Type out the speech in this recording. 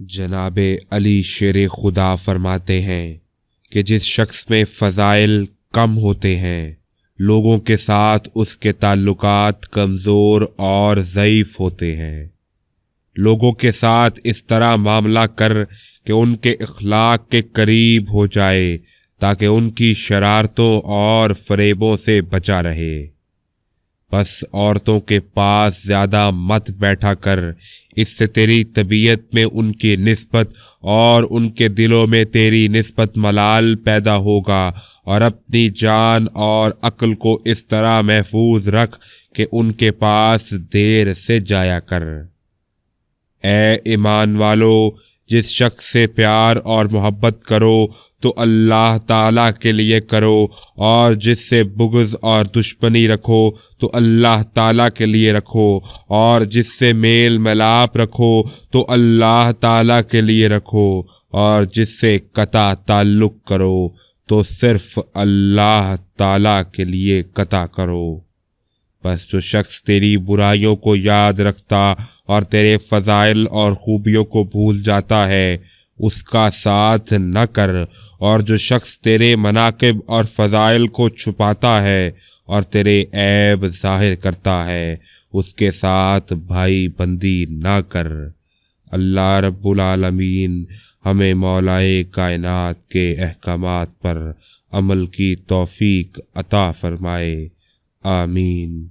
جناب علی شیر خدا فرماتے ہیں کہ جس شخص میں فضائل کم ہوتے ہیں لوگوں کے ساتھ اس کے تعلقات کمزور اور ضعیف ہوتے ہیں۔ لوگوں کے ساتھ اس طرح معاملہ کر کہ ان کے اخلاق کے قریب ہو جائے تاکہ ان کی شرارتوں اور فریبوں سے بچا رہے۔ بس عورتوں کے پاس زیادہ مت بیٹھا کر، اس سے تیری طبیعت میں ان کی نسبت اور ان کے دلوں میں تیری نسبت ملال پیدا ہوگا، اور اپنی جان اور عقل کو اس طرح محفوظ رکھ کہ ان کے پاس دیر سے جایا کر۔ اے ایمان والو، جس شخص سے پیار اور محبت کرو تو اللہ تعالیٰ کے لیے کرو، اور جس سے بغض اور دشمنی رکھو تو اللہ تعالیٰ کے لیے رکھو، اور جس سے میل ملاپ رکھو تو اللہ تعالیٰ کے لیے رکھو، اور جس سے قطع تعلق کرو تو صرف اللہ تعالیٰ کے لیے قطع کرو۔ بس جو شخص تیری برائیوں کو یاد رکھتا اور تیرے فضائل اور خوبیوں کو بھول جاتا ہے اس کا ساتھ نہ کر، اور جو شخص تیرے مناقب اور فضائل کو چھپاتا ہے اور تیرے عیب ظاہر کرتا ہے اس کے ساتھ بھائی بندی نہ کر۔ اللہ رب العالمین ہمیں مولائے کائنات کے احکامات پر عمل کی توفیق عطا فرمائے، آمین۔